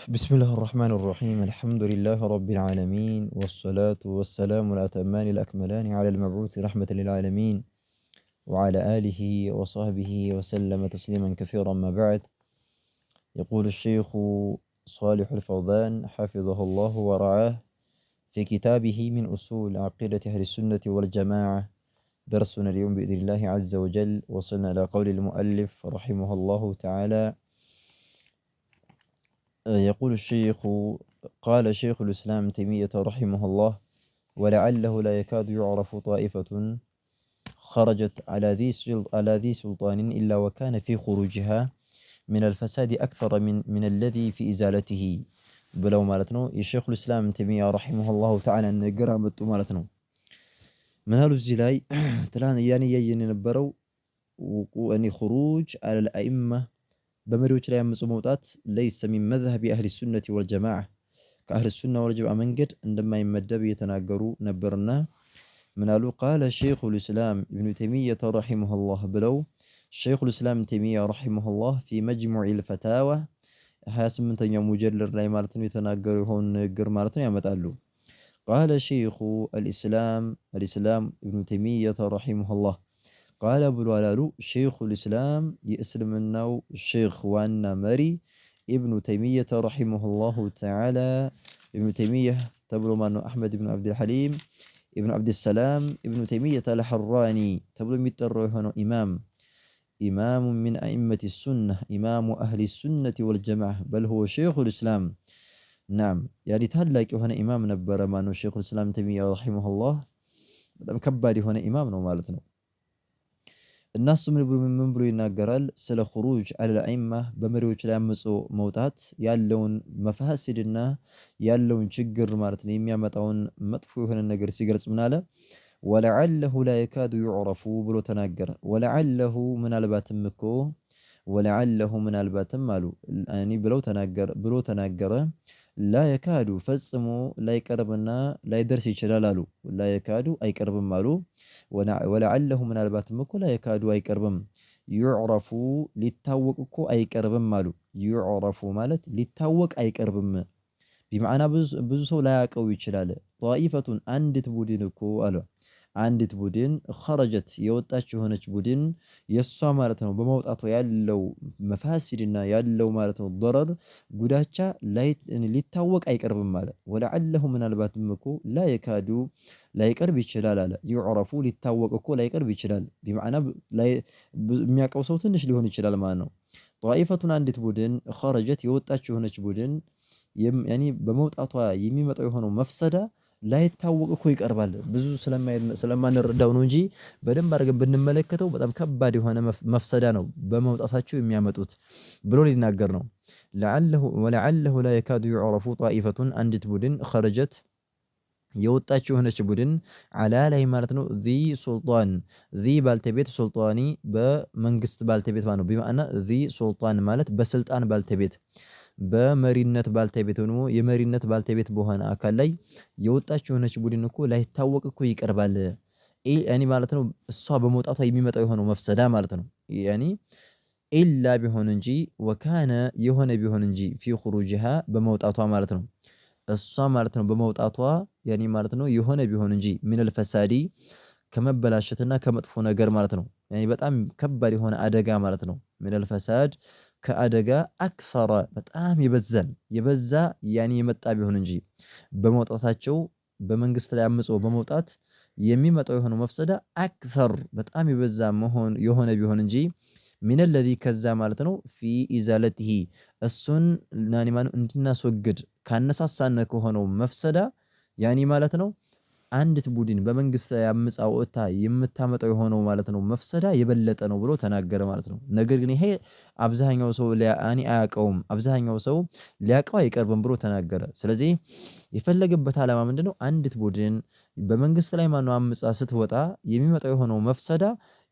بسم الله الرحمن الرحيم الحمد لله رب العالمين والصلاة والسلام الأتمان الأكملان على المبعوث رحمة للعالمين وعلى آله وصحبه وسلم تسليما كثيرا ما بعد. يقول الشيخ صالح الفوزان حفظه الله ورعاه في كتابه من أصول عقيدة أهل السنة والجماعة درسنا اليوم بإذن الله عز وجل. وصلنا إلى قول المؤلف رحمه الله تعالى. يقول الشيخ: قال شيخ الإسلام تيمية رحمه الله: ولعله لا يكاد يعرف طائفة خرجت على ذي سلطان إلا وكان في خروجها من الفساد أكثر من الذي في إزالته بلو مالتنو. الشيخ الإسلام تيمية رحمه الله تعالى نقرأ بتو مالتنو من هالو الزلاي تلان يعني ينبرو وأني خروج على الأئمة بمريوش لا يمسو موتات ليس من مذهب أهل السنة والجماعة. كأهل السنة والجماعة منقد عندما يمدب يتناقروا نبرنا منالو. قال شيخ الإسلام ابن تيمية رحمه الله بلو شيخ الإسلام تيمية رحمه الله في مجموع الفتاوى حاسم من تنيا مجلر لا مالتن يتناقروا هون قر مالتن يمتقلو. قال شيخ الإسلام ابن تيمية رحمه الله قال أبو الولالو شيخ الإسلام يسلم النو الشيخ وانا مري ابن تيمية رحمه الله تعالى. ابن تيمية تبلو مانو أحمد بن عبد الحليم ابن عبد السلام ابن تيمية الحراني تبلو متروي هنا إمام من أئمة السنة إمام أهل السنة والجماعة بل هو شيخ الإسلام. نعم يعني تهلك هنا إمام نبر مانو شيخ الإسلام تيمية رحمه الله كباري هنا إمام مالتنا. الناس من بلو يناقرال سلا خروج على الأئمة بمريوش لا يمسو موتات يالون مفاسدنا يالون شجر مارتني يميا متعون مطفوه النقر سيقرس مناله. ولعله لا يكاد يعرف بلو تناقر ولعله من الباتمكو ولعله من الباتمالو يعني بلو تناقر لا يكاد فصمو لا يقربنا لا يدرس يشلالالو لا يكاد أي قرب مالو. ولعله من الباتمكو لا يكاد أي قربم يعرف للتاوق أي قربم مالو. يعرف مالت للتاوق أي قربم بمعنى ብዙ ሰው ላያቀው ይችላል። طائفة አንዲት ቡድን እኮ አለ አንዲት ቡድን خرجت የወጣች የሆነች ቡድን የሷ ማለት ነው በመውጣቱ ያለው መፋሲድና ያለው ማለት ነው ضرر ጉዳቻ ሊታወቅ አይቀርብም ማለት ولعله ምናልባትም እኮ لا يكاد ላይቀርብ ይችላል አለ يعرف ሊታወቅ እኮ ላይቀርብ ይችላል بمعنى የሚያቀው ሰው ትንሽ ሊሆን ይችላል ማለት ነው። طائفة አንዲት ቡድን خرجت የወጣች የሆነች ቡድን ያኒ በመውጣቷ የሚመጣው የሆነው መፍሰዳ ላይታወቅ እኮ ይቀርባል ብዙ ስለማንረዳው ነው እንጂ በደንብ አድርገን ብንመለከተው በጣም ከባድ የሆነ መፍሰዳ ነው በመውጣታቸው የሚያመጡት ብሎ ሊናገር ነው። ولعله لا يكاد يعرف طائفة አንዲት ቡድን خرجت የወጣች የሆነች ቡድን على ላይ ማለት ነው ذي سلطان ذي ባልተቤት ሱልጣኒ በመንግስት ባልተቤት ማለት ነው። بمعنى ذي سلطان ማለት በስልጣን ባልተቤት በመሪነት ባልተቤት ነው የመሪነት ባልተቤት በሆነ አካል ላይ የወጣች የሆነች ቡድን እኮ ላይታወቅ እኮ ይቀርባል ያኒ ማለት ነው። እሷ በመውጣቷ የሚመጣው የሆነው መፍሰዳ ማለት ነው ያኒ ኢላ ቢሆን እንጂ ወካነ የሆነ ቢሆን እንጂ في خروجها በመውጣቷ ማለት ነው እሷ ማለት ነው በመውጣቷ ያኒ ማለት ነው የሆነ ቢሆን እንጂ من الفساد ከመበላሸትና ከመጥፎ ነገር ማለት ነው ያኒ በጣም ከባድ የሆነ አደጋ ማለት ነው። من الفساد ከአደጋ አክሰረ በጣም የበዛ ያኒ የመጣ ቢሆን እንጂ በመውጣታቸው በመንግስት ላይ አምጾ በመውጣት የሚመጣው የሆነው መፍሰዳ አክሰር በጣም የበዛ መሆን የሆነ ቢሆን እንጂ من الذي ከዛ ማለት ነው في ازالته እሱን ናኒ ማን እንድናስወግድ ካነሳሳነ ከሆነው መፍሰዳ ያኒ ማለት ነው አንዲት ቡድን በመንግስት ያምጻ ወጣ የምታመጣው የሆነው ማለት ነው መፍሰዳ የበለጠ ነው ብሎ ተናገረ ማለት ነው። ነገር ግን ይሄ አብዛኛው ሰው ያኒ አያቀውም አብዛኛው ሰው ሊያቀው አይቀርብም ብሎ ተናገረ። ስለዚህ የፈለገበት ዓላማ ምንድነው አንዲት ቡድን በመንግስት ላይ ማነው አምጻ ስትወጣ የሚመጣው የሆነው መፍሰዳ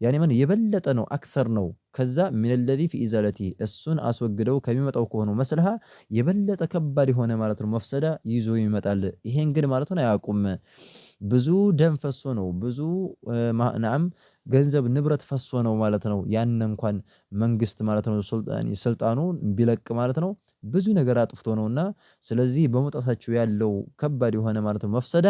ያኔ ምን የበለጠ ነው አክሰር ነው ከዛ ሚን ለዚ ፊ ኢዛለቲ እሱን አስወግደው ከሚመጣው ከሆነው መስልሃ የበለጠ ከባድ የሆነ ማለት ነው መፍሰዳ ይዞ ይመጣል። ይሄን ግን ማለት ነው አያውቁም። ብዙ ደም ፈሶ ነው ብዙ ናም ገንዘብ ንብረት ፈሶ ነው ማለት ነው። ያን እንኳን መንግስት ማለት ነው ስልጣኑን ቢለቅ ማለት ነው ብዙ ነገር አጥፍቶ ነውና ስለዚህ በመውጣታቸው ያለው ከባድ የሆነ ማለት ነው መፍሰዳ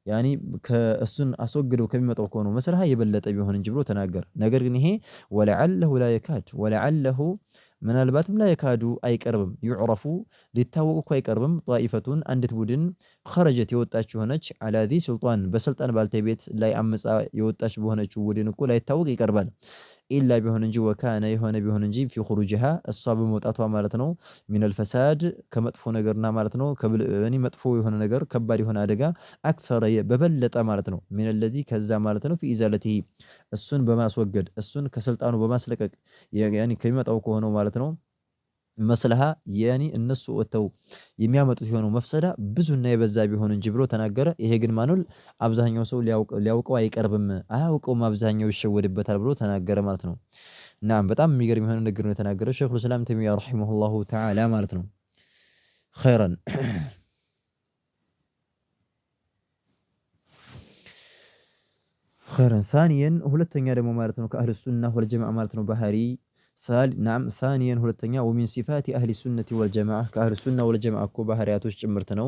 ያኒ ከእሱን አስወግደው ከሚመጣው ከሆነው መስለሃ የበለጠ ቢሆን እንጂ ብሎ ተናገረ። ነገር ግን ይሄ ወለዐለሁ ላ የካድ ወለዐለሁ ምናልባትም ላ የካዱ አይቀርብም ዩዕረፉ ሊታወቅ እኮ አይቀርብም ጣኢፈቱን አንዲት ቡድን ኸረጀት የወጣች የሆነች ዐላ ዚ ሱልጣን በስልጣን ባልተቤት ላይ አመፃ የወጣች በሆነችው ቡድን እኮ ላይታወቅ ይቀርባል። ኢላ ቢሆን እንጂ ወካነ የሆነ ቢሆን እንጂ ፊ ኹሩጅሃ እሷ በመውጣቷ ማለት ነው ሚነል ፈሳድ ከመጥፎ ነገርና ማለት ነው መጥፎ የሆነ ነገር ከባድ የሆነ አደጋ አክሰረ በበለጠ ማለት ነው ሚነል ለዚ ከዛ ማለት ነው ፊ ኢዛለቲሂ እሱን በማስወገድ እሱን ከስልጣኑ በማስለቀቅ ያኒ ከሚመጣው ከሆነው ማለት ነው መስለሃ ያኒ እነሱ ወጥተው የሚያመጡት የሆነው መፍሰዳ ብዙና የበዛ ቢሆን እንጂ ብሎ ተናገረ። ይሄ ግን ማኑል አብዛኛው ሰው ሊያውቀው አይቀርብም አያውቀውም አብዛኛው ይሸወድበታል ብሎ ተናገረ ማለት ነው። ናም በጣም የሚገርም የሆነ ነገር ነው የተናገረው ሸይኹል ኢስላም ተይሚያ ረሂመሁላሁ ተዓላ ማለት ነው። ኸይረን ኸይረን ሳኒየን ሁለተኛ ደግሞ ማለት ነው ከአህል ሱና ወል ጀማዓ ማለት ነው ባህሪ ናም ሳኒየን ሁለተኛ ወሚን ሲፋቲ አህሊ ሱነቲ ወልጀማዓ ከአህል ሱና ወልጀማዓ እኮ ባህሪያቶች ጭምርት ነው።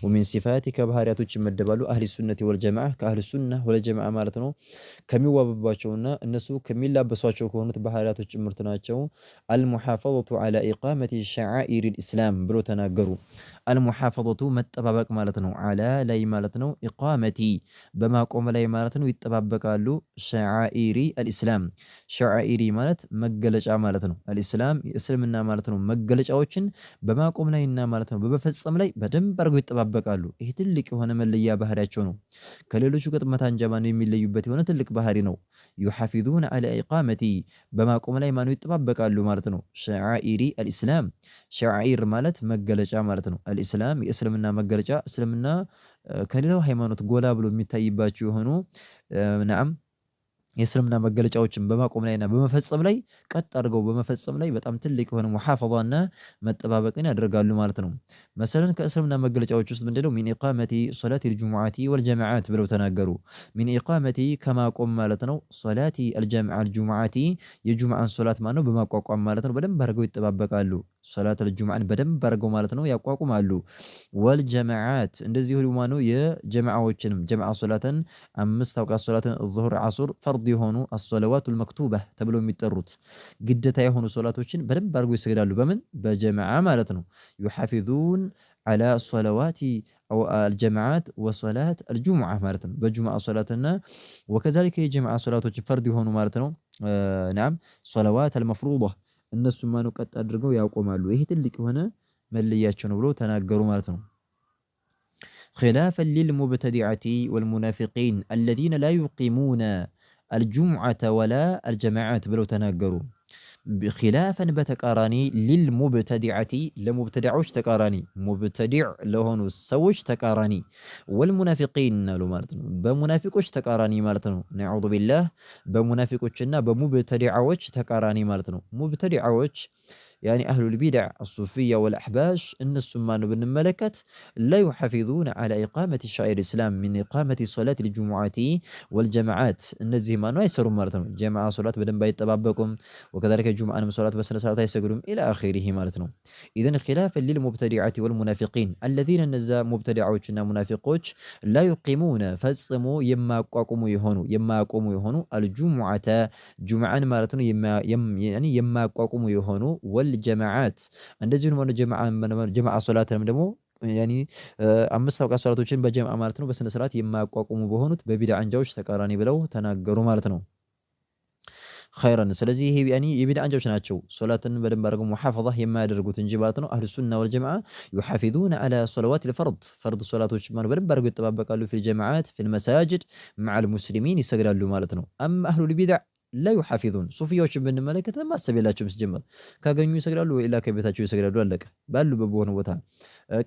ወሚን ሲፋቲ ከባህሪያቶች ይመደባሉ አህሊ ሱነቲ ወልጀማዓ ከአህል ሱና ወልጀማዓ ማለት ነው ከሚዋበባቸውና እነሱ ከሚላበሷቸው ከሆኑት ባህሪያቶች ጭምርት ናቸው። አልሙሐፈዘቱ ዐላ ኢቃመቲ ሸዓኢሪል ኢስላም ብሎ ተናገሩ። አልሙሐፈዘቱ መጠባበቅ ማለት ነው ዐላ ላይ ማለት ነው ኢቃመቲ በማቆም ላይ ማለት ነው ይጠባበቃሉ። ሸዓኢሪ አልኢስላም ሸዓኢሪ ማለት መገለጫ ማለት ነው። አልኢስላም የእስልምና ማለት ነው መገለጫዎችን በማቆም ላይና ማለት ነው በመፈጸም ላይ በደንብ አድርገው ይጠባበቃሉ። ይሄ ትልቅ የሆነ መለያ ባህሪያቸው ነው። ከሌሎቹ ቅጥመት አንጀባ ነው የሚለዩበት የሆነ ትልቅ ባህሪ ነው። ዩሐፊዙነ ዐላ ኢቃመቲ በማቆም ላይ ማነው ይጠባበቃሉ ማለት ነው። ሸዓኢሪ አልኢስላም ሸዓኢር ማለት መገለጫ ማለት ነው። አልኢስላም የእስልምና መገለጫ እስልምና ከሌላው ሃይማኖት ጎላ ብሎ የሚታይባቸው የሆኑ ነዓም የእስልምና መገለጫዎችን በማቆም ላይና በመፈጸም ላይ ቀጥ አድርገው በመፈጸም ላይ በጣም ትልቅ የሆነ ሙሐፈዛና መጠባበቅን ያደርጋሉ ማለት ነው። መሰለን ከእስልምና መገለጫዎች ውስጥ ምንድነው ሚን ኢቃመቲ ሶላቲል ጁሙዓቲ ወልጀማዓት ብለው ተናገሩ። ሚን ኢቃመቲ ከማቆም ማለት ነው ሶላቲ አልጁሙዓቲ የጁሙዓን ሶላት ማለት ነው በማቋቋም ማለት ነው በደንብ አድርገው ይጠባበቃሉ። ሶላተል ጁሙዓን በደንብ አድርገው ማለት ነው ያቋቁማሉ። ወልጀማዓት እንደዚሁ ደግሞ የጀማዓዎችንም ጀማዓ ሶላትን አምስት አውቃት ሶላትን ዙሁር ዓሱር ፈርድ የሆኑ አሶለዋቱል መክቱባ ተብለው የሚጠሩት ግዴታ የሆኑ ሶላቶችን በደንብ አድርገው ይሰግዳሉ። በምን በጀማዓ ማለት ነው። ዩሐፊዙን ዐላ ሶለዋቲ አው አልጀማዓት ወሶላት አልጁሙዓ ማለት ነው። በጁሙዓ ሶላትና ወከዛሊከ የጀማዓ ሶላቶች ፈርድ የሆኑ ማለት ነው ናም ሶለዋት አልመፍሩዳ እነሱም ማነው ቀጥ አድርገው ያቆማሉ። ይሄ ትልቅ የሆነ መለያቸው ነው ብሎ ተናገሩ ማለት ነው። ኺላፈን ሊልሙብተዲዐቲ ወልሙናፊቂን አለዚነ ላ ዩቂሙነ አልጁሙዓተ ወላ አልጀማዓት ብለው ተናገሩ። ኺላፈን በተቃራኒ ሊልሙብተዲዐቲ ለሙብተዲዖች ተቃራኒ ሙብተዲዕ ለሆኑ ሰዎች ተቃራኒ ወልሙናፊቂን አሉ ማለት ነው በሙናፊቆች ተቃራኒ ማለት ነው። ነዑዙ ቢላህ በሙናፊቆችና በሙብተዲዓዎች ተቃራኒ ማለት ነው። ሙብተዲዓዎች ያኒ አህሉል ቢድዕ አሱፊያ ወልአሕባሽ እነሱም ማነው ብንመለከት ላ ዩሐፊዙነ ዐላ ኢቃመቲ ሸዓኢሪል ኢስላም ሚን ኢቃመቲ ሶላቲል ጁሙዓቲ ወልጀማዓት እነዚህ ማነው አይሰሩም ማለት ነው። ጀማዓ ሶላት በደንብ አይጠባበቁም። ወከዛሊከ ጁሙዓንም ሶላት በስነ ስርዓት አይሰግዱም ኢላ አኺሪሂ ማለት ነው። ኢዘን ኺላፈን ሊልሙብተዲዐቲ ወልሙናፊቂን አለዚነ እነዛ ሙብተዲዓዎችና ሙናፊቆች ላ ዩቂሙነ ፈጽሞ የማያቋቁሙ የሆኑ አልጁሙዓተ ጁሙዓን ማለት ነው የማያቋቁሙ የሆኑ ወልጀማዓት እንደዚሁ ነው ጀማዓ ሶላትንም ደግሞ ያኒ አምስት አውቃት ሶላቶችን በጀማዓ ማለት ነው በስነ ስርዓት የማያቋቁሙ በሆኑት በቢድዓ አንጃዎች ተቃራኒ ብለው ተናገሩ ማለት ነው። ኸይረን ስለዚህ ይሄ ያኒ የቢድዓ አንጃዎች ናቸው ሶላትን በደንብ አድርገው ሙሐፈዛ የማያደርጉት እንጂ ማለት ነው። አህሉ ሱና ወልጀማዓ ዩሐፊዙነ ዐላ ሶለዋቲል ፈርድ ሶላቶች ማለት በደንብ አድርገው ይጠባበቃሉ። ፊል ጀማዓት ፊል መሳጅድ መዐል ሙስሊሚን ይሰግዳሉ ማለት ነው። አማ አህሉል ቢድዕ لا يحافظون صوفيዎችን ብንመለከት ማሰብ የላቸውም ሲጀመር ካገኙ ይሰግዳሉ ወይ ኢላ ከቤታቸው ይሰግዳሉ አለቀ ባሉበት በሆነ ቦታ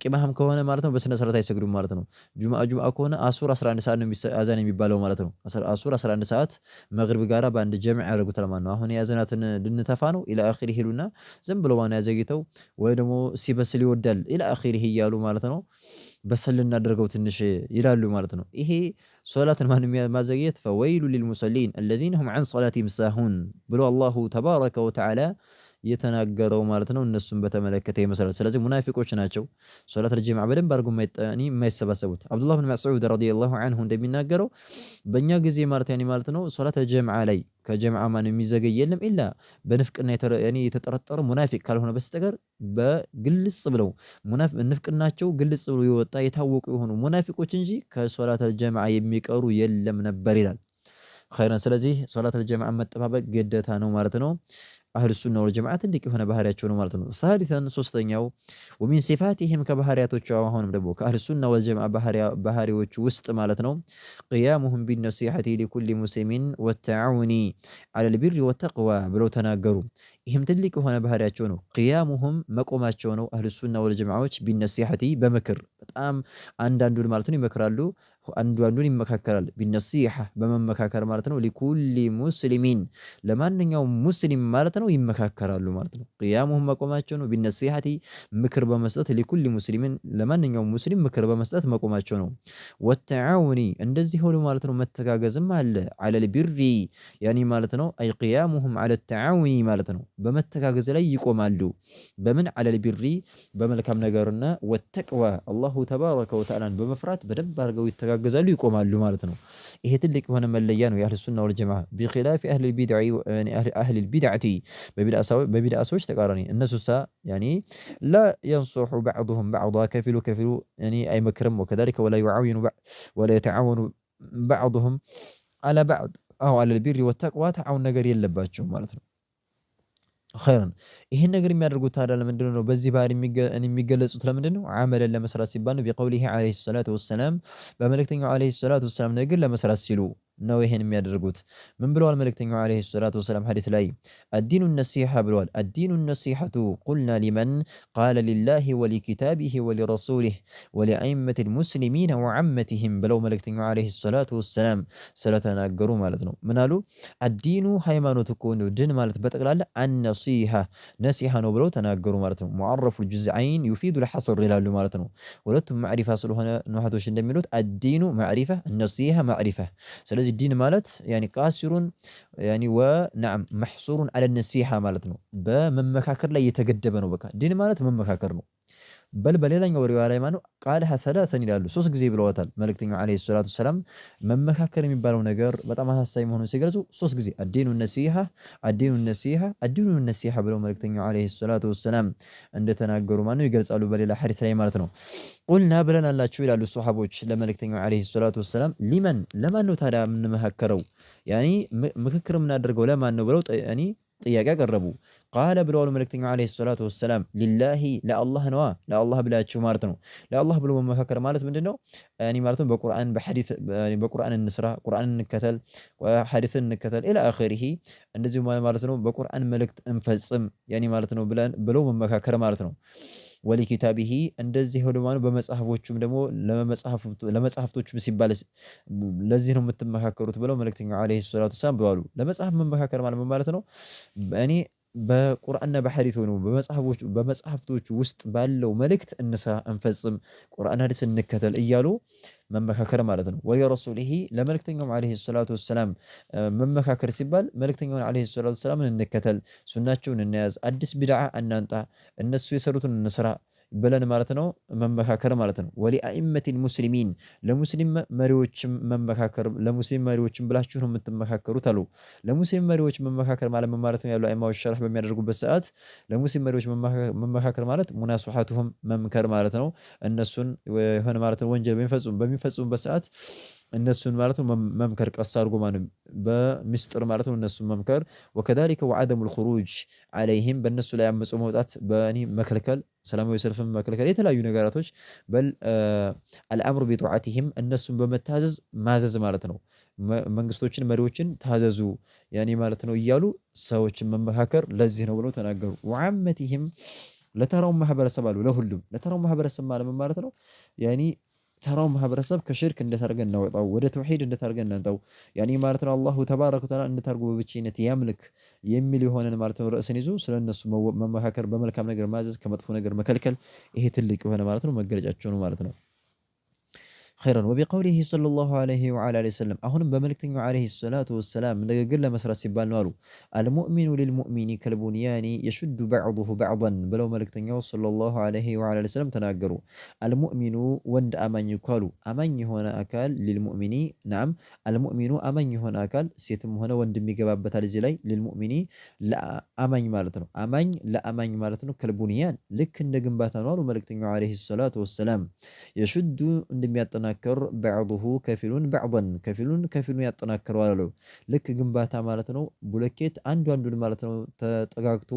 ቂማህም ከሆነ ማለት ነው በስነ ስርዓት አይሰግዱም ማለት ነው ጁምዓ ከሆነ አሱር 11 ሰዓት ነው አዛን የሚባለው ማለት ነው አሱር 11 ሰዓት መግሪብ ጋራ በአንድ ጀምዕ ያደርጉታል ማለት ነው አሁን ያዘናትን ልንተፋ ነው ኢላ አኺሪ ይሉና ዝም ብለው ማን ያዘግይተው ወይ ደግሞ ሲበስል ይወዳል ኢላ አኺሪ እያሉ ማለት ነው በሰል እናድርገው ትንሽ ይላሉ ማለት ነው ይሄ ሶላትን ማንም ማዘግየት ፈወይሉ ሊልሙሰሊን الذين هم عن صلاتهم ساهون ብሎ አላሁ ተባረከ ወተዓላ የተናገረው ማለት ነው እነሱን በተመለከተ ይመስላል ስለዚህ ሙናፊቆች ናቸው ሶላት الجمعة በደንብ አድርገው የማይሰባሰቡት አብዱላህ ብን መስዑድ ረዲየላሁ ዐንሁ እንደሚናገረው በእኛ ጊዜ ማለት ነው ሶላት الجمعة ላይ ከጀምዓ ማን የሚዘገይ የለም ኢላ በንፍቅና የተጠረጠረ ሙናፊቅ ካልሆነ በስተቀር በግልጽ ብለው ንፍቅናቸው ግልጽ ብለው የወጣ የታወቁ የሆኑ ሙናፊቆች እንጂ ከሶላት الجمعة የሚቀሩ የለም ነበር ይላል ኸይረን ስለዚህ ሶላት الجمعة መጠባበቅ ግዴታ ነው ማለት ነው አህሉ ሱና ወል ጀማዓ ትልቅ የሆነ ባህሪያቸው ነው ማለት ነው ثالثا ሶስተኛው ومن صفاتهم ከባህሪያቶቹ አሁንም ደግሞ ከአህሉ ሱና ወል ጀማዓ ባህሪዎች ውስጥ ማለት ነው قيامهم بالنصيحة لكل مسلم والتعاون على البر والتقوى ብለው ተናገሩ ይህም ትልቅ የሆነ ባህሪያቸው ነው قيامهم መቆማቸው ነው አህሉ ሱና ወል ጀማዓዎች بالنصيحة በምክር በጣም አንዳንዱን ማለት ነው ይመክራሉ አንዱን ይመካከራል بالنصيحة በመመካከር ማለት ነው لكل مسلم ለማንኛውም ሙስሊም ማለት ነው ይመካከራሉ ማለት ነው قيامهم መቆማቸው ነው بالنصيحة ምክር በመስጠት لكل مسلم ለማንኛውም ሙስሊም ምክር በመስጠት መቆማቸው ነው والتعاون እንደዚህ ሆኖ ማለት ነው መተጋገዝም አለ على البر يعني ማለት ነው اي قيامهم على التعاون ማለት ነው በመተጋገዝ ላይ ይቆማሉ በምን على البر በመልካም ነገርና والتقوى الله تبارك وتعالى በመፍራት በደንብ አድርገው ይተጋገዛሉ ይቆማሉ ማለት ነው ይሄ ትልቅ የሆነ መለያ ነው የአህሉ ሱና ወል ጀማዓ بخلاف اهل البدع يعني اهل البدعه ببدع ሰዎች ተቃራኒ እነሱሳ يعني لا ينصح بعضهم بعضا كفلوا يعني اي مكرم وكذلك ولا يعاون ولا يتعاون بعضهم على بعض او على البر والتقوى تعاون ነገር የለባቸው ማለት ነው ኸይረን ይሄን ነገር የሚያደርጉት ታዲያ ለምንድን ነው በዚህ ባህሪ የሚገለጹት ለምንድን ነው አመለን ለመስራት ሲባል ነው بقوله عليه الصلاه والسلام በመልእክተኛው عليه الصلاه والسلام ነገር ለመስራት ሲሉ ነው ይሄን የሚያደርጉት ምን ብለዋል መልእክተኛው عليه الصلاه والسلام ሐዲስ ላይ الدين النصيحه ብለዋል الدين النصيحه قلنا لمن قال لله ولكتابه ولرسوله ولأئمة المسلمين وعامتهم ብለው መልእክተኛው عليه الصلاه والسلام ስለተናገሩ ማለት ነው ምን አሉ الدين ሃይማኖት እኮ ነው ድን ማለት በጠቅላላ النصيحه ነሲሃ ነው ብለው ተናገሩ ማለት ነው معرف الجزئين يفيد الحصر ይላሉ ማለት ነው ሁለቱም ማዕሪፋ ስለሆነ ነሐቶች እንደሚሉት الدين معرفه النصيحه معرفه ስለዚህ الدين ማለት يعني قاصر يعني ونعم محصور على النصيحة ማለት ነው በመመካከር ላይ የተገደበ ነው በቃ ዲን ማለት መመካከር ነው በል በሌላኛው ወሬዋ ላይ ማለት ቃልሃ ሰላሰን ይላሉ ሶስት ጊዜ ብለዋታል መልእክተኛው عليه الصلاه والسلام መመካከር የሚባለው ነገር በጣም አሳሳቢ መሆኑን ሲገልጹ ሶስት ጊዜ الدين النصيحة الدين النصيحة الدين النصيحة ብለው መልእክተኛው عليه الصلاه والسلام እንደተናገሩ ማለት ይገልጻሉ በሌላ ሐዲስ ላይ ማለት ነው ቁልና ብለን አላችሁ ይላሉ ሱሐቦች ለመልእክተኛው عليه الصلاه والسلام ለማን ነው ታዲያ የምንመካከረው يعني ምክክር የምናደርገው ለማን ነው ብለው يعني ጥያቄ አቀረቡ ቃለ ብለዋል መልእክተኛው عليه الصلاه والسلام لله ለአላህ ነው ለአላህ ብላችሁ ማለት ነው ለአላህ ብሎ መመካከር ማለት ምንድነው ያኒ ማለት ነው በቁርአን በሐዲስ በቁርአን እንስራ ቁርአን እንከተል ሐዲስን እንከተል الى اخره እንደዚህ ማለት ነው በቁርአን መልእክት እንፈጽም ያኒ ማለት ነው ብለው መመካከር ማለት ነው ወለኪታቢሂ እንደዚህ ሆኖ ማለት በመጽሐፎቹም ደግሞ ለመጽሐፍቶቹም ሲባል ለዚህ ነው የምትመካከሩት ብለው መልእክተኛው عليه الصلاه والسلام ብለዋል ለመጽሐፍ መመካከር ማለት ነው እኔ በቁርአንና በሐዲስ ሆኖ በመጽሐፍቶቹ ውስጥ ባለው መልእክት እንፈጽም ቁርአን ሐዲስ እንከተል እያሉ መመካከር ማለት ነው ወለረሱሊሂ ለመልእክተኛው عليه الصلاه والسلام መመካከር ሲባል መልእክተኛውን عليه الصلاه والسلام እንከተል ሱናቸውን እንያዝ አዲስ ቢድዓ እናንጣ እነሱ የሰሩትን እንስራ ብለን ማለት ነው መመካከር ማለት ነው ወሊአኢመቲ المسلمين ለሙስሊም መሪዎችም መመካከር ለሙስሊም መሪዎችም ብላችሁ ነው የምትመካከሩት አሉ ለሙስሊም መሪዎች መመካከር ማለት ነው ያለው አይማው ሸርህ በሚያደርጉበት ሰዓት ለሙስሊም መሪዎች መመካከር ማለት ሙናሱሐቱሁም መምከር ማለት ነው እነሱን የሆነ ማለት ነው ወንጀል በሚፈጽሙበት ሰዓት እነሱን ማለት ነው መምከር ቀስ አድርጎ ማለት በሚስጥር ማለት ነው እነሱን መምከር። ወከዛሊከ ወዐደሙል ኹሩጅ ዐለይሂም በእነሱ ላይ አምጾ መውጣት በእኔ መከልከል፣ ሰላማዊ ሰልፍን መከልከል፣ የተለያዩ ነገራቶች በል አልአምሩ ቢጧዓቲሂም እነሱን በመታዘዝ ማዘዝ ማለት ነው። መንግስቶችን መሪዎችን ታዘዙ ያኔ ማለት ነው እያሉ ሰዎችን መመካከር ለዚህ ነው ብለው ተናገሩ። ወዐመቲሂም ለተራው ማህበረሰብ አሉ ለሁሉም ለተራው ማህበረሰብ ማለት ነው ያኔ ተራው ማህበረሰብ ከሽርክ እንዴት አድርገን እናወጣው፣ ወደ ተውሂድ እንዴት አድርገን እናንጣው ያኔ ማለት ነው አላሁ ተባረከ ወተዓላ እንዴት አድርጎ በብቸኝነት ያምልክ የሚል የሆነን ማለት ነው ርዕስን ይዞ ስለነሱ መመካከር፣ በመልካም ነገር ማዘዝ፣ ከመጥፎ ነገር መከልከል ይሄ ትልቅ የሆነ ማለት ነው መገለጫቸው ነው ማለት ነው። ኸይረን ወቢቀውሊሂ ሰለላሁ ዐለይሂ ወዐላ አሊሂ ወሰለም አሁንም በመልእክተኛው ዐለይሂ ሰላቱ ወሰላም ንግግር ለመስራት ሲባል ነው አሉ አልሙእሚኑ ሊልሙእሚኒ ከልቡንያኒ የሹዱ በዕዱሁ በዕደን ብለው መልእክተኛው ሰለላሁ ዐለይሂ ወዐላ አሊሂ ወሰለም ተናገሩ። አልሙእሚኑ ወንድ አማኝ እኮ አሉ አማኝ የሆነ አካል ሊልሙእሚኒ ናም አልሙእሚኑ አማኝ የሆነ አካል ሴትም ሆነ ወንድም ይገባበታል እዚህ ላይ ሊልሙእሚኒ አማኝ ማለት ነው። አማኝ ለአማኝ ማለት ነው ከልቡንያን ልክ እንደ ግንባታ ነው አሉ መልእክተኛው ዐለይሂ ሰላቱ ወሰላም የሹዱ እንደሚያጠና በዕዱሁ ከፊሉን በዕደን ከፊሉን ያጠናክረዋል አሉ። ልክ ግንባታ ማለት ነው ቡለኬት አንዱ አንዱን ማለት ነው ተጠጋግቶ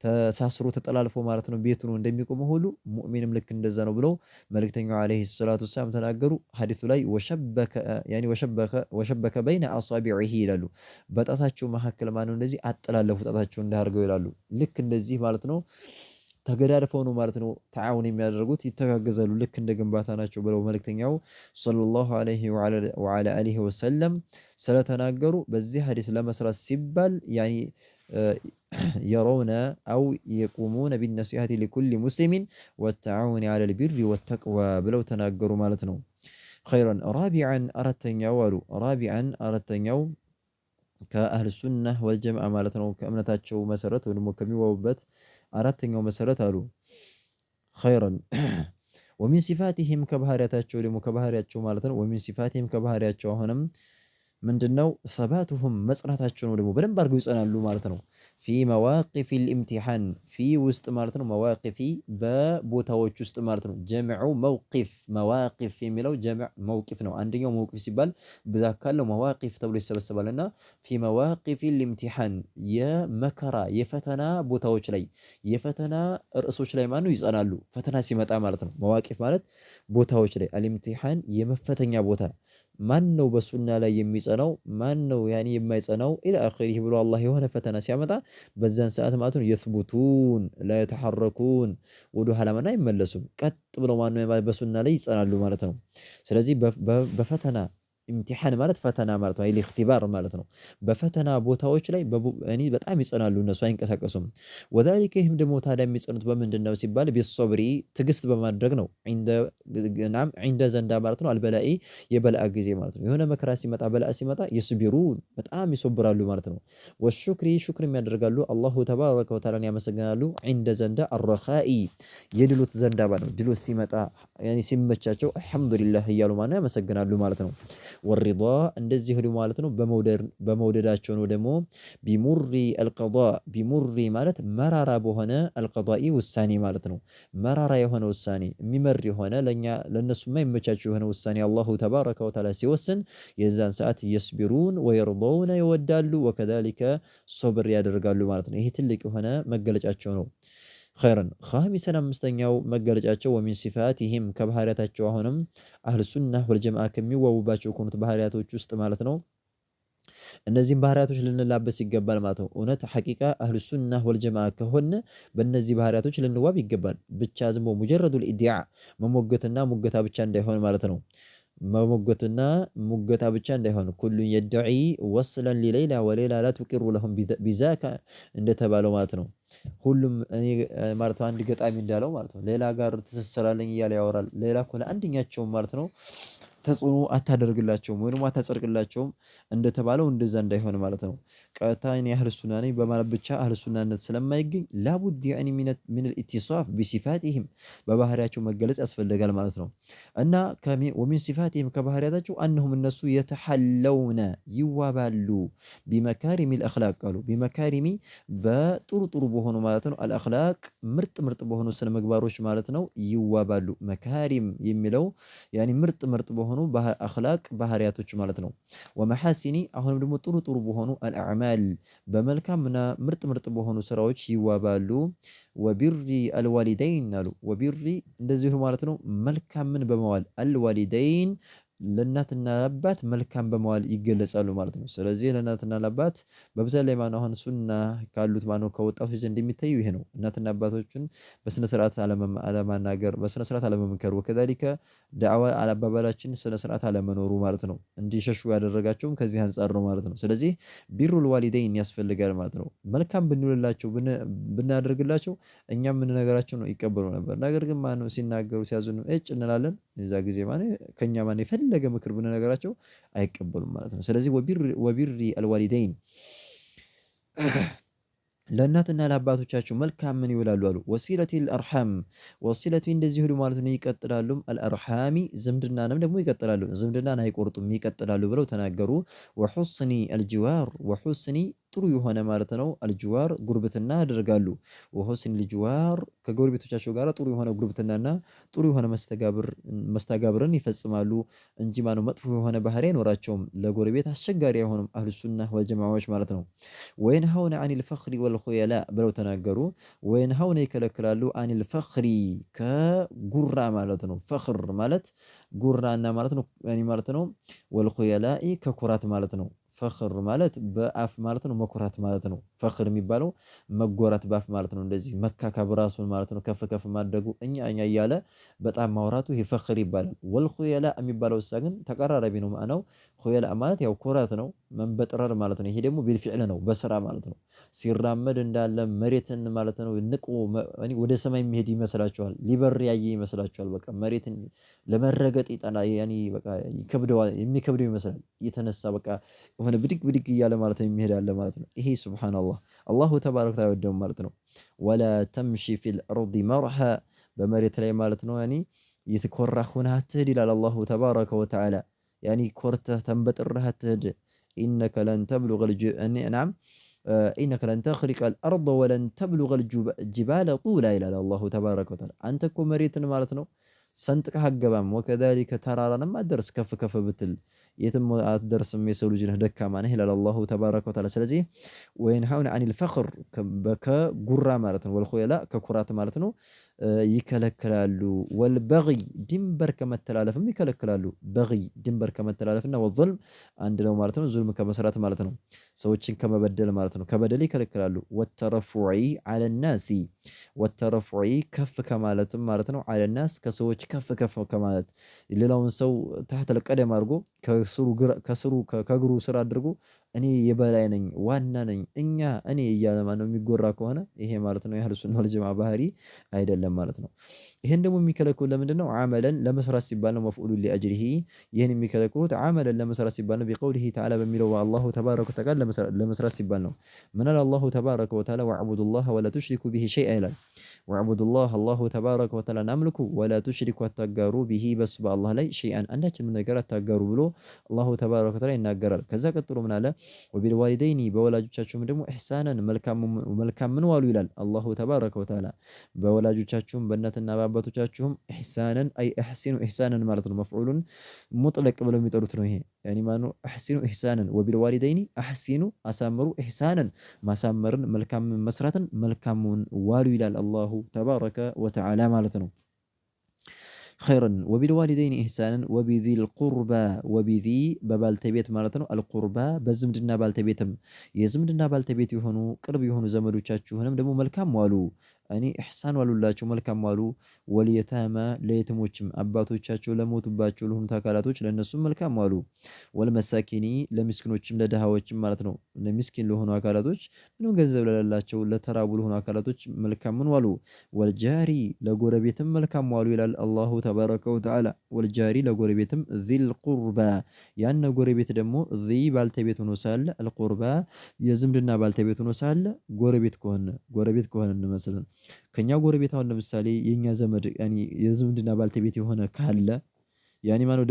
ተሳስሮ ተጠላልፎ ማለት ነው ቤቱ ነው እንደሚቆመው ሁሉ ሙእሚንም ልክ እንደዛ ነው ብለው መልእክተኛው ዐለይሂ ሰላቱ ወሰላም ተናገሩ። ሐዲሱ ላይ ወሸበከ በይነ አሳቢዒሂ ይላሉ። በጣታቸው መካከል ማለት ነው እንደዚህ አጠላለፉ ጣታቸው እንዳርገው ይላሉ። ልክ እንደዚህ ማለት ነው ተገዳድፈው ነው ማለት ነው ተዓውን የሚያደርጉት ይተጋገዛሉ፣ ልክ እንደ ግንባታ ናቸው ብለው መልእክተኛው ሰለላሁ ዐለይሂ ወዐላ አሊሂ ወሰለም ስለተናገሩ በዚህ ሐዲስ ለመስራት ሲባል ያኒ የረውነ አው የቁሙነ ቢነሲሐቲ ሊኩሊ ሙስሊሚን ወተዓውኒ ዐለል ቢሪ ወተቅዋ ብለው ተናገሩ ማለት ነው። ኸይረን ራቢዐን አራተኛው አሉ አራተኛው ከአህል ሱነህ ወልጀማዓ ማለት ነው ከእምነታቸው መሰረት ወይ ደግሞ ከሚዋቡበት አራተኛው መሰረት አሉ ኸይረን ወሚን ሲፋቲሂም ከባህሪያታቸው ደግሞ ከባህሪያቸው ማለት ነው ወሚን ሲፋቲሂም ከባህሪያቸው አሁንም ምንድነው ሰባቱሁም መጽናታቸው ነው ደግሞ በደንብ አድርገው ይጸናሉ ማለት ነው። ፊ መዋቂፊል ኢምቲሃን ፊ ውስጥ ማለት ነው መዋቂፊ በቦታዎች ውስጥ ማለት ነው። ጀምዑ መውቂፍ መዋቂፍ የሚለው ጀምዕ መውቂፍ ነው። አንደኛው መውቂፍ ሲባል ብዛት ካለው መዋቂፍ ተብሎ ይሰበሰባልና ፊ መዋቂፊል ኢምቲሃን የመከራ የፈተና ቦታዎች ላይ የፈተና ርዕሶች ላይ ማለት ነው ይጸናሉ። ፈተና ሲመጣ ማለት ነው መዋቂፍ ማለት ቦታዎች ላይ አልኢምቲሃን የመፈተኛ ቦታ ማን ነው በሱና ላይ የሚጸናው ማን ነው ያኔ የማይጸናው ኢላ አኺሪህ ብሎ አላህ የሆነ ፈተና ሲያመጣ በዛን ሰዓት ማለት ነው የስቡቱን ላ የተሐረኩን ወደ ኋላና አይመለሱም ቀጥ ብለው ማን ነው በሱና ላይ ይጸናሉ ማለት ነው። ስለዚህ በፈተና ኢምቲሃን ማለት ፈተና ማለት ነው አይል ኢኽቲባር ማለት ነው። በፈተና ቦታዎች ላይ እኔ በጣም ይጸናሉ እነሱ አይንቀሳቀሱም። ወዛሊከ ይህም ደግሞ ታዲያ የሚጸኑት በምንድነው ሲባል ቢሶብሪ ትግስት በማድረግ ነው። ዒንደ ዘንዳ ማለት ነው አልበላኢ የበላአ ጊዜ ማለት ነው። የሆነ መከራ ሲመጣ በላአ ሲመጣ የስቢሩን በጣም ይሶብራሉ ማለት ነው። ወሹክሪ ሹክርም ያደርጋሉ አላሁ ተባረከ ወተዓላን ያመሰግናሉ። ዒንደ ዘንዳ አረኻኢ የድሎት ዘንዳ ማለት ነው። ድሎት ሲመጣ ያኔ ሲመቻቸው አልሐምዱሊላህ እያሉ ማለት ነው ያመሰግናሉ ማለት ነው። ወሪዷ እንደዚህ ሁሉ ማለት ነው በመውደዳቸው ነው ደግሞ ቢሙሪ አልቀዳ ቢሙሪ ማለት መራራ በሆነ አልቀዳኢ ውሳኔ ማለት ነው። መራራ የሆነ ውሳኔ የሚመር የሆነ ለነሱ የማይመቻቸው የሆነ ውሳኔ አላሁ ተባረከ ወተዓላ ሲወስን የዛን ሰዓት የስቢሩን ወየርضውን ይወዳሉ ወከዛሊከ ሶብር ያደርጋሉ ማለት ነው። ይሄ ትልቅ የሆነ መገለጫቸው ነው። ኸይረን ኻሚሰን አምስተኛው መገለጫቸው ወሚን ሲፋቲሂም ከባህሪያታቸው አሁንም አህል ሱና ወልጀማዓ ከሚዋቡባቸው ከሆኑት ባህሪያቶች ውስጥ ማለት ነው እነዚህም ባህሪያቶች ልንላበስ ይገባል ማለት ነው። እውነት ሐቂቃ አህል ሱና ወልጀማዓ ከሆነ በእነዚህ ባህሪያቶች ልንዋብ ይገባል። ብቻ ዝም ብሎ ሙጀረዱል ኢድዓ መሞገትና ሙገታ ብቻ እንዳይሆን ማለት ነው። መሞገትና ሙገታ ብቻ እንዳይሆን ኩሉን የደዒ ወስለን ሊለይላ ወሌላ ላ ቱቂሩ ለሁም ቢዛካ እንደተባለው ማለት ነው። ሁሉም እኔ ማለት አንድ ገጣሚ እንዳለው ማለት ነው ሌላ ጋር ትስስራለኝ እያለ ያወራል። ሌላ እኮ ለአንደኛቸውም ማለት ነው ተጽዕኖ አታደርግላቸውም ወይም አታጸድቅላቸውም እንደተባለው እንደዛ እንዳይሆን ማለት ነው። ቀጥታ እኔ አህለ ሱና ነኝ በማለት ብቻ አህለ ሱናነት ስለማይገኝ ላቡድ ያኒ ሚነል ኢቲሳፍ ቢሲፋቲሂም በባህሪያቸው መገለጽ ያስፈልጋል ማለት ነው። እና ወሚን ሲፋቲሂም ከባህሪያታቸው አነሁም እነሱ የተሐለውነ ይዋባሉ ቢመካሪሚል አኽላቅ ቃሉ ቢመካሪሚ በጥሩ ጥሩ በሆኑ ማለት ነው አልአኽላቅ ምርጥ ምርጥ በሆኑ ስነ ምግባሮች ማለት ነው ይዋባሉ። መካሪም የሚለው ያኒ ምርጥ ምርጥ በሆኑ በሆኑ አኽላቅ ባህሪያቶች ማለት ነው። ወመሐሲኒ አሁንም ደግሞ ጥሩ ጥሩ በሆኑ አልአዕማል በመልካምና ምርጥ ምርጥ በሆኑ ስራዎች ይዋባሉ። ወቢሪ አልዋሊደይን አሉ። ወቢሪ እንደዚሁ ማለት ነው መልካምን በመዋል አልዋሊደይን ለእናትና ለአባት መልካም በመዋል ይገለጻሉ ማለት ነው። ስለዚህ ለእናትና ለአባት በብዛት ላይ ማነው አሁን ሱና ካሉት ማነው ከወጣቶች ዘንድ የሚታዩ ይሄ ነው። እናትና አባቶችን በስነ ስርዓት አለማናገር፣ በስነ ስርዓት አለመምከር፣ ወከዛሊከ ዳዕዋ አላባባላችን ስነ ስርዓት አለመኖሩ ማለት ነው። እንዲሸሹ ያደረጋቸውም ከዚህ አንፃር ነው ማለት ነው። ስለዚህ ቢሩል ዋሊደይን ያስፈልጋል ማለት ነው። መልካም ብንውልላቸው ብናደርግላቸው እኛ የምንነገራቸው ነው ይቀበሉ ነበር። ነገር ግን ማነው ሲናገሩ ሲያዙን እጭ እንላለን። የዛ ጊዜ ማነው ከኛ ማነው የፈለገ ምክር ብንነገራቸው አይቀበሉም ማለት ነው። ስለዚህ ወቢሪ አልዋሊደይን ለእናትና ለአባቶቻቸው መልካም ምን ይውላሉ አሉ። ወሲለቲል አርሐም ወሲለቲ እንደዚህ ሁሉ ማለት ነው ይቀጥላሉ። አልአርሐሚ ዝምድናንም ደግሞ ይቀጥላሉ። ዝምድናን አይቆርጡም ይቀጥላሉ ብለው ተናገሩ። ወሑስኒ አልጅዋር ወሑስኒ ጥሩ የሆነ ማለት ነው አልጅዋር ጉርብትና ያደርጋሉ። ወሑስኒ አልጅዋር ከጎረቤቶቻቸው ጋር ጥሩ የሆነ ጉርብትናና ጥሩ የሆነ መስተጋብርን ይፈጽማሉ እንጂ ማነው መጥፎ የሆነ ባህሪ አይኖራቸውም። ለጎረቤት አስቸጋሪ አይሆኑም አህሉ ሱና ወልጀማዓዎች ማለት ነው። ወየንሀውነ አኒል ፈኽሪ ወልኹየላ ብለው ተናገሩ። ወየንሀውነ ይከለክላሉ አኒል ፈኽሪ ከጉራ ማለት ነው። ፈኽር ማለት ጉራና ማለት ነው ማለት ነው። ወልኹየላኢ ከኩራት ማለት ነው። ፈኽር ማለት በአፍ ማለት ነው። መኩራት ማለት ነው። ፈኽር የሚባለው መጎራት በአፍ ማለት ነው። እንደዚህ መካካብ ራሱን ማለት ነው። ከፍ ከፍ ማድረጉ እኛ እያለ በጣም ማውራቱ ይሄ ፈኽር ይባላል። ወልኹየላ የሚባለው እሳ ግን ተቀራራቢ ነው ማዕናው። ኹየላ ማለት ያው ኩራት ነው፣ መንበጥረር ማለት ነው። ይሄ ደግሞ ቢልፊዕል ነው፣ በስራ ማለት ነው። ሲራመድ እንዳለ መሬትን ማለት ነው ንቁ ወደ ሰማይ የሚሄድ ይመስላችኋል፣ ሊበር ያየ ይመስላችኋል። በቃ መሬትን ለመረገጥ ይጠና ያኒ በቃ ይከብደዋል፣ የሚከብደው ይመስላል። የተነሳ በቃ የሆነ ብድግ ብድግ እያለ ማለት ነው የሚሄድ አለ ማለት ነው። ይሄ ሱብሃነላህ አላሁ ተባረከ ወተዓላ አይወደውም ማለት ነው። ወላ ተምሺ ፊል አርዲ መርሐ በመሬት ላይ ማለት ነው ያኒ የተኮራህ ሆነህ አትሂድ ይላል አላሁ ተባረከ ወተዓላ። ያኒ ኮርተህ ተንበጥረህ አትሂድ። ኢነከ ለን ተብሉገል ነዓም ኢነከ ለን ተኽሪቀል አርደ ወለን ተብሉገል ጅባለ ጡላ ይላል አላሁ ተባረከ ወተዓላ። አንተ እኮ መሬትን ማለት ነው ሰንጥቀህ አትገባም። ወከዛሊከ ተራራንም አትደርስ ከፍ ከፍ ብትል የትም አትደርስም። የሰው ልጅ ነህ ደካማ ነህ ይላል አላሁ ተባረከ ወተዓላ። ስለዚህ ወየንሀውነ አኒል ፈኽር ከጉራ ማለት ነው። ወልኹየላ ከኩራት ማለት ነው ይከለክላሉ። ወልበግይ ድንበር ከመተላለፍም ይከለክላሉ። በግይ ድንበር ከመተላለፍና ወዙልም አንድ ነው ማለት ነው። ዙልም ከመስራት ማለት ነው። ሰዎችን ከመበደል ማለት ነው። ከበደል ይከለክላሉ። ወተረፉዒ ዐለናሲ ወተረፉዒ ከፍ ከማለትም ማለት ነው። ዐለናስ ከሰዎች ከፍ ከፍ ከማለት ሌላውን ሰው ታህተል ቀደም አድርጎ ከስሩ ከእግሩ ስር አድርጎ እኔ የበላይ ነኝ ዋና ነኝ እኔ እያለ ማነው የሚጎራ ከሆነ ይሄ ማለት ነው የአህሉ ሱና ወል ጀማዓ ባህሪ አይደለም ማለት ነው። ይሄን ደግሞ የሚከለክሉት ለምንድን ነው? አመለን ለመስራት ሲባል ነው። መፍዑሉ ሊአጅሊሂ ይሄን የሚከለክሉት አመለን ለመስራት ሲባል ነው። ቢቀውሊሂ ተዓላ በሚለው አላሁ ተባረከ ወተዓላ ለመስራት ሲባል ነው። ምን አለ አላሁ ተባረከ ወተዓላ ወዕቡዱላህ ወላ ቱሽሪኩ ቢሂ ሸይአ ይላል። ወዕቡዱላህ አላሁ ተባረከ ወተዓላ አምልኩ ወላ ቱሽሪኩ አታጋሩ ቢሂ በሱ በአላህ ላይ ሸይአን አንዳችንም ነገር አታጋሩ ብሎ አላሁ ተባረከ ወተዓላ ይናገራል። ከዛ ቀጥሎ ምን አለ? ወቢልዋሊደይኒ በወላጆቻችሁም ደግሞ ኢሕሳናን መልካም ምን ዋሉ ይላል አላሁ ተባረከ ወተዓላ። በወላጆቻችሁም በእናትና በአባቶቻችሁም ኢሕሳናን አይ አሕሲኑ ኢሕሳናን ማለት ነው። መፍዑሉን ሙጥለቅ ብለው የሚጠሩት ነው። ይሄ ያኒ ማነው አሕሲኑ ኢሕሳናን ወቢልዋሊደይኒ አሕሲኑ አሳምሩ ኢሕሳናን ማሳመርን መልካም መስራትን መልካሙን ዋሉ ይላል አላሁ ተባረከ ወተዓላ ማለት ነው። ኸይረን ወቢልዋሊደይኒ ኢሕሳናን ወቢዚል ቁርባ ወቢዚ በባልተቤት ማለት ነው። አልቁርባ በዝምድና ባልተቤትም የዝምድና ባልተቤት የሆኑ ቅርብ የሆኑ ዘመዶቻችሁንም ደግሞ መልካም ዋሉ። እኔ ኢሕሳን ዋሉላቸው መልካም ዋሉ። ወልየታማ ለየትሞችም አባቶቻቸው ለሞቱባቸው ለሆኑት አካላቶች ለእነሱም መልካም ዋሉ። ወልመሳኪኒ ለምስኪኖችም ለድሃዎችም ማለት ነው። ለምስኪን ለሆኑ አካላቶች ምንም ገንዘብ ለሌላቸው ለተራቡ ለሆኑ አካላቶች መልካም ዋሉ። ወልጃሪ ለጎረቤትም መልካም ዋሉ ይላል አላሁ ተባረከ ወተዓላ። ወልጃሪ ለጎረቤትም ዚል ቁርባ ያን ጎረቤት ደግሞ ዚ ባልተቤት ሆኖ ሳለ አልቁርባ የዝምድና ባልተቤት ሆኖ ሳለ ጎረቤት ከሆነ እንመስልን ከኛ ጎረቤት አሁን ለምሳሌ የኛ ዘመድ ያኒ የዝምድና ባልተቤት የሆነ ካለ ያኒ ማነው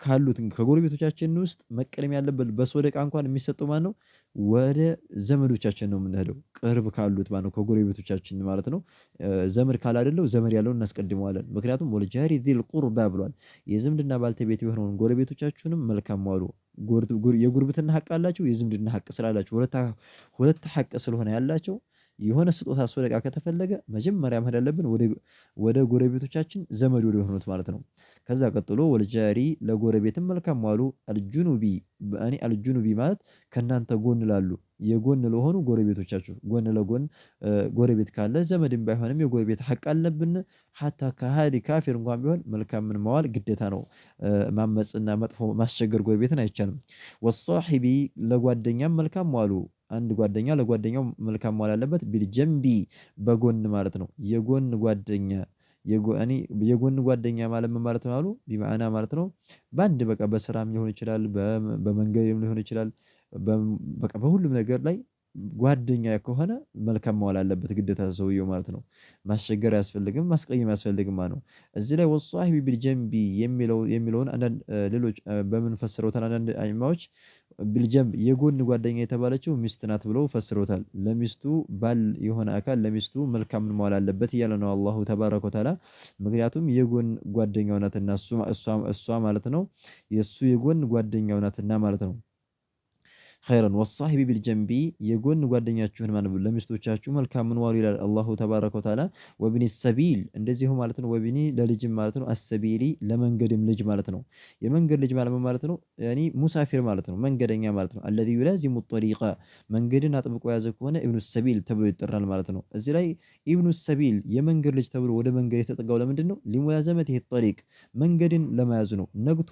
ካሉት ከጎረቤቶቻችን ውስጥ መቀደም ያለበት በሶደቃ እንኳን የሚሰጠው ማን ነው? ወደ ዘመዶቻችን ነው የምንሄደው፣ ቅርብ ካሉት ማን ነው? ከጎረቤቶቻችን ማለት ነው። ዘመድ ካላደለው ዘመድ ያለውን እናስቀድመዋለን። ምክንያቱም ወልጃሪ ዚል ቁርባ ብሏል። የዝምድና ባልተቤት የሆነውን ጎረቤቶቻችሁንም መልካም ዋሉ። የጉርብትና ሐቅ አላቸው፣ የዝምድና ሐቅ ስላላቸው ሁለት ሐቅ ስለሆነ ያላቸው የሆነ ስጦታ ሶደቃ ከተፈለገ መጀመሪያ መሄድ ያለብን ወደ ጎረቤቶቻችን ዘመድ ወደ ሆኑት ማለት ነው። ከዛ ቀጥሎ ወልጃሪ ለጎረቤትም መልካም ዋሉ። አልጁኑቢ ማለት ከእናንተ ጎን ላሉ የጎን ለሆኑ ጎረቤቶቻችሁ ጎን ለጎን ጎረቤት ካለ ዘመድም ባይሆንም የጎረቤት ሐቅ አለብን። ሐታ ከሃዲ ካፊር እንኳን ቢሆን መልካምን መዋል ግዴታ ነው። ማመፅና መጥፎ ማስቸገር ጎረቤትን አይቻልም። ወሳሂቢ ለጓደኛም መልካም ዋሉ። አንድ ጓደኛ ለጓደኛው መልካም መዋል አለበት። ቢልጀንቢ በጎን ማለት ነው። የጎን ጓደኛ ማለት ምን ማለት ነው አሉ? ቢማዕና ማለት ነው በአንድ በቃ በስራም ሊሆን ይችላል፣ በመንገድም ሊሆን ይችላል፣ በቃ በሁሉም ነገር ላይ ጓደኛ ከሆነ መልካም መዋል አለበት ግዴታ ሰውየው ማለት ነው። ማስቸገር አያስፈልግም፣ ማስቀየም አያስፈልግም ማለት ነው። እዚህ ላይ ወሷሂቢ ቢልጀንቢ የሚለውን አንዳንድ ሌሎች በምን ፈስረውታል? አንዳንድ አይማዎች ቢልጀንብ የጎን ጓደኛ የተባለችው ሚስት ናት ብለው ፈስረውታል። ለሚስቱ ባል የሆነ አካል ለሚስቱ መልካምን መዋል አለበት እያለ ነው አላሁ ተባረከ ወተዓላ። ምክንያቱም የጎን ጓደኛው ናትና እሷ ማለት ነው። የእሱ የጎን ጓደኛው ናትና ማለት ነው። ኸይረን ወሳሂቢ ቢልጀንቢ የጎን ጓደኛችሁን ማለት ለሚስቶቻችሁ መልካምን ዋሉ ይላል አላሁ ተባረከ ወተዓላ። ወብኒ ሰቢል እንደዚሁ ማለት ነው። ወብኒ ለልጅም ማለት ነው። አሰቢሊ ለመንገድም ልጅ ማለት ነው። የመንገድ ልጅ ማለት ነው ያኒ ሙሳፊር ማለት ነው፣ መንገደኛ ማለት ነው። አለዚ ዩላዚሙ ጠሪቃ መንገድን አጥብቆ የያዘ ከሆነ ኢብኑ ሰቢል ተብሎ ይጠራል ማለት ነው። እዚህ ላይ ኢብኑ ሰቢል የመንገድ ልጅ ተብሎ ወደ መንገድ የተጠጋው ለምንድን ነው? ሊሙላዘመት ይሄ ጠሪቅ መንገድን ለመያዙ ነው። ነግቶ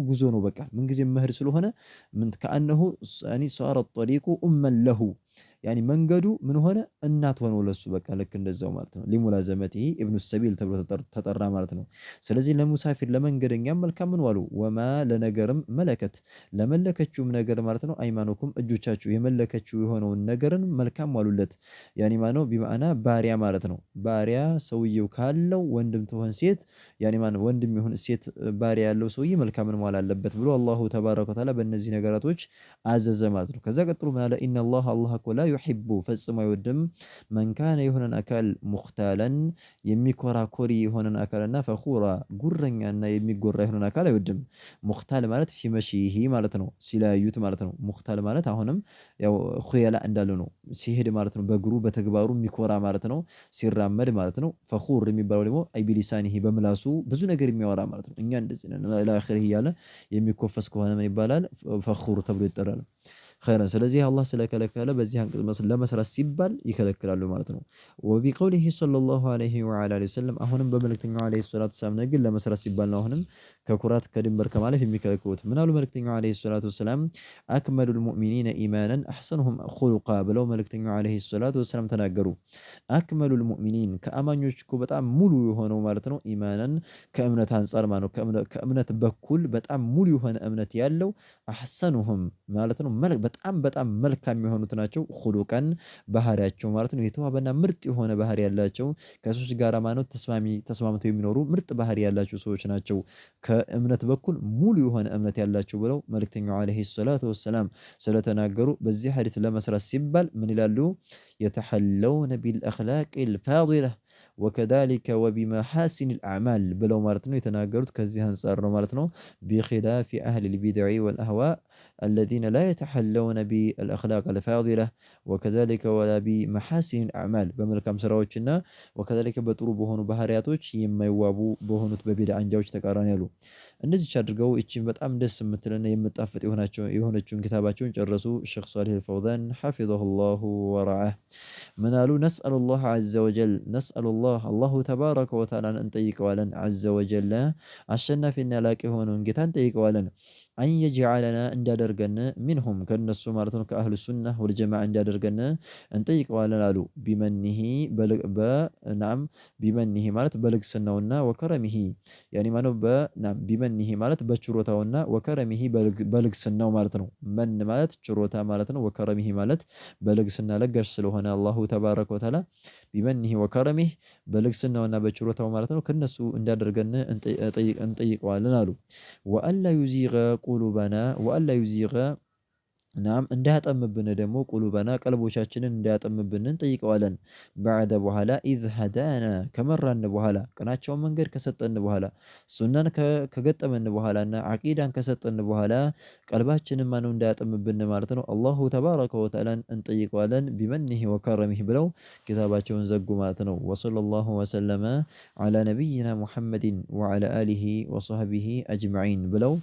ጉዞ ነው። በቃ ምንጊዜም መሄድ ስለሆነ ከአነሁ ሷረ ጠሪቁ ኡመን ለሁ ያኒ መንገዱ ምን ሆነ? እናት ሆነው ለሱ በቃ ልክ እንደዛው ማለት ነው። ሊሙላዘመቲሂ ኢብኑ ሰቢል ተብሎ ተጠራ ማለት ነው። ስለዚህ ለሙሳፊር ለመንገደኛም መልካምን ዋሉ። ወማ ለነገርም መለከት ለመለከችውም ነገር ማለት ነው። አይማኑኩም እጆቻችሁ የመለከችው የሆነውን ነገርን መልካም ዋሉለት። ያኒ ማነው ቢማዕና ባሪያ ማለት ነው። ባሪያ ሰውየው ካለው ወንድም ትሆን ሴት ያኒ ማነው ወንድም ይሁን ሴት ባሪያ ያለው ሰውዬ መልካምን መዋል አለበት ብሎ አላሁ ተባረከ ወተዓላ በእነዚህ ነገራቶች አዘዘ ማለት ነው። ከዛ ቀጥሎ ማለ ኢነላህ አላህ እኮ ላ ዩሒቡ ፈጽሞ አይወድም መንካነ የሆነን አካል ሙኽታለን የሚኮራ ኮሪ የሆነን አካልና ፈኹራ ጉረኛና የሚጎራ የሆነን አካል አይወድም። ሙኽታል ማለት ፊመሺሂ ማለት ነው፣ ሲለያዩት ማለት ነው። ሙኽታል ማለት አሁንም ያው ኹየላ እንዳለው ነው፣ ሲሄድ ማለት ነው፣ በእግሩ በተግባሩ የሚኮራ ማለት ነው፣ ሲራመድ ማለት ነው። ፈኹር የሚባለው ደግሞ አይ ቢሊሳኒሂ በምላሱ ብዙ ነገር የሚያወራ ማለት ነው። እኛ እንደዚህ ነን ለአኺሪህ እያለ የሚኮፈስ ከሆነ ምን ይባላል? ፈኹር ተብሎ ይጠራል። ኸይረን ስለዚህ አላህ ስለከለከለ በዚህ አንቀጽ ለመስራት ሲባል ይከለክላሉ ማለት ነው። ወቢቀውሊሂ ሰለላሁ ዐለይሂ ወዐላ ወሰለም አሁንም በመልእክተኛው ዐለይሂ ሰላቱ ወሰላም ግን ለመስራት ሲባል ነው። አሁንም ከኩራት ከድንበር ከማለፍ የሚከለክሉት ምን አሉ? መልእክተኛው ዐለይሂ ሰላቱ ወሰላም አክመሉል ሙእሚኒነ ኢማናን አሕሰኑሁም ኹሉቃ ብለው መልእክተኛው ዐለይሂ ሰላቱ ወሰላም ተናገሩ። አክመሉል ሙእሚኒን ከአማኞች እኮ በጣም ሙሉ የሆነው ማለት ነው። ኢማናን ከእምነት አንፃር ማለት ነው። ከእምነት በኩል በጣም ሙሉ የሆነ እምነት ያለው አሕሰኑሁም ማለት ነው በጣም መልካም የሆኑት ናቸው። ኹሉቀን ባህሪያቸው ማለት ነው የተዋበና ምርጥ የሆነ ባህሪ ያላቸው ከሰዎች ጋር ማለት ተስማምተው የሚኖሩ ምርጥ ባህሪ ያላቸው ሰዎች ናቸው። ከእምነት በኩል ሙሉ የሆነ እምነት ያላቸው ብለው መልእክተኛው ዐለይሂ ሰላቱ ወሰላም ስለተናገሩ በዚህ ሐዲስ ለመስራት ሲባል ምን ይላሉ? የተሐለውነ ቢልአኽላቂል ፋዲላ ወከዛሊከ ወቢመሐሲኒል አዕማል ብለው ማለት ነው የተናገሩት ከዚህ አንፃር ነው ማለት ነው። ቢኺላፊ አህሊል ቢድዕ ወልአህዋእ አለዚነ ላ የተሐለውነ ቢልአኽላቂል ፋዲላ ወከዛሊከ ወላ ቢመሐሲኒል አዕማል በመልካም ስራዎችና ወከዛሊከ በጥሩ በሆኑ ባህሪያቶች የማይዋቡ በሆኑት በቢድዓ አንጃዎች ተቃራኒ ያሉ እንደዚች አድርገው እቺን በጣም ደስ የምትልና የምጣፍጥ የሆነችውን ኪታባቸውን ጨረሱ። ሼኽ ሷሊህ አልፈውዛን ሐፊዘሁላሁ ወረዐህ ምን አሉ? ነስአሉላህ ዐዘ ወጀል አላሁ ተባረከ ወተዓላን እንጠይቀዋለን። ዐዘ ወጀል አሸናፊና ላቂ የሆነውን ጌታ እንጠይቀዋለን። አን የጅዐለና እንዳደርገን ሚንሁም ከነሱ ማለት ነው ከአህሉ ሱና ወልጀማዓ እንዳደርገን እንጠይቀዋለን አሉ። ቢመኒሂ ማለት በልግስናውና ወከረሚሂ ያኒ ማለት ቢመኒሂ ማለት በችሮታውና ወከረሚሂ በልግስናው ማለት ነው። መን ማለት ችሮታ ማለት ነው። ወከረሚሂ ማለት በልግስና ለጋሽ ስለሆነ አላሁ ተባረከ ወተዓላ ቢመኒህ ወከረሚህ በልግስናውና በችሮታው ማለት ነው ከነሱ እንዳደርገን እንጠይቀዋለን አሉ። ወአላ ዩዚገ ቁሉበና ወአላ ዩዚገ ናም እንዳያጠምብን ደግሞ ቁሉበና ቀልቦቻችንን እንዳያጠምብን እንጠይቀዋለን። በዕደ በኋላ ኢዝ ሀዳና ከመራን በኋላ ቀናቸውን መንገድ ከሰጠን በኋላ ሱናን ከገጠመን በኋላና ዓቂዳን ከሰጠን በኋላ ቀልባችንን ማነው እንዳያጠምብን ማለት ነው አላሁ ተባረከ ወተዓላን እንጠይቀዋለን። ቢመኒህ ወከረሚህ ብለው ኪታባቸውን ዘጉ ማለት ነው። ወሰለላሁ ወሰለመ ዐላ ነቢይና ሙሐመድን ወዐላ አሊሂ ወሰህቢሂ አጅመዒን ብለው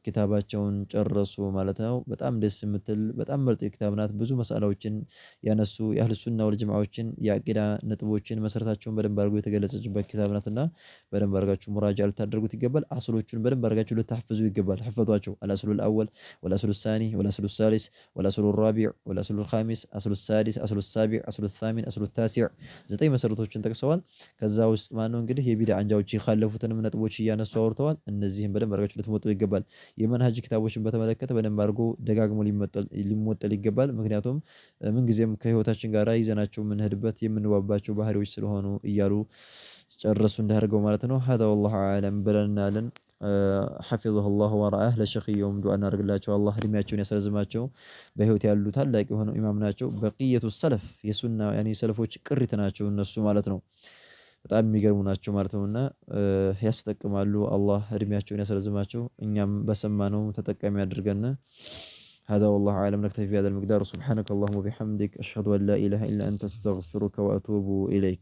ኪታባቸውን ጨረሱ ማለት ነው። በጣም ደስ የምትል በጣም ምርጥ ኪታብ ናት። ብዙ መሳላዎችን ያነሱ የአህሉ ሱና ወል ጀማዓዎችን የአቂዳ ነጥቦችን መሰረታቸውን በደንብ አድርጎ የተገለጸችበት ኪታብ ናትና በደንብ አድርጋችሁ ሙራጃ ልታደርጉት ይገባል። አስሎቹን በደንብ አድርጋችሁ ልታህፍዙ ይገባል። ሕፈዟቸው አልአስሉል አወል ወልአስሉል ሳኒ ወልአስሉል ሳሊስ ወልአስሉል ራቢዕ ወልአስሉል ኻሚስ አስሉል ሳዲስ አስሉል ሳቢዕ አስሉል ሳሚን አስሉል ታሲዕ 9 መሰረቶችን ጠቅሰዋል። ከዛ ውስጥ ማነው እንግዲህ የቢድዓ አንጃዎች የኻለፉትንም ነጥቦች እያነሱ አውርተዋል። እነዚህም በደንብ አድርጋችሁ ልትሞጡ ይገባል። የመንሃጅ ኪታቦችን በተመለከተ በደንብ አድርጎ ደጋግሞ ሊሞጠል ይገባል። ምክንያቱም ምንጊዜም ከህይወታችን ጋር ይዘናቸው የምንሄድበት የምንዋባቸው ባህሪዎች ስለሆኑ እያሉ ጨረሱ እንዳደርገው ማለት ነው። ሀዛ ወላሁ አዕለም ብለናለን። ሐፊዘሁ ላሁ ወረአህ ለሸኽየውም ዱዓ እናደርግላቸው። አላህ እድሜያቸውን ያስረዝማቸው። በህይወት ያሉ ታላቅ የሆነው ኢማም ናቸው። በቅየቱ ሰለፍ የሱና ሰለፎች ቅሪት ናቸው እነሱ ማለት ነው። በጣም የሚገርሙ ናቸው ማለት ነውና ያስጠቅማሉ። አላህ እድሜያቸውን ያስረዝማቸው። እኛም በሰማነው ተጠቃሚ አድርገን። هذا والله أعلم نكتفي بهذا المقدار سبحانك اللهم وبحمدك أشهد أن لا إله إلا أنت أستغفرك وأتوب إليك.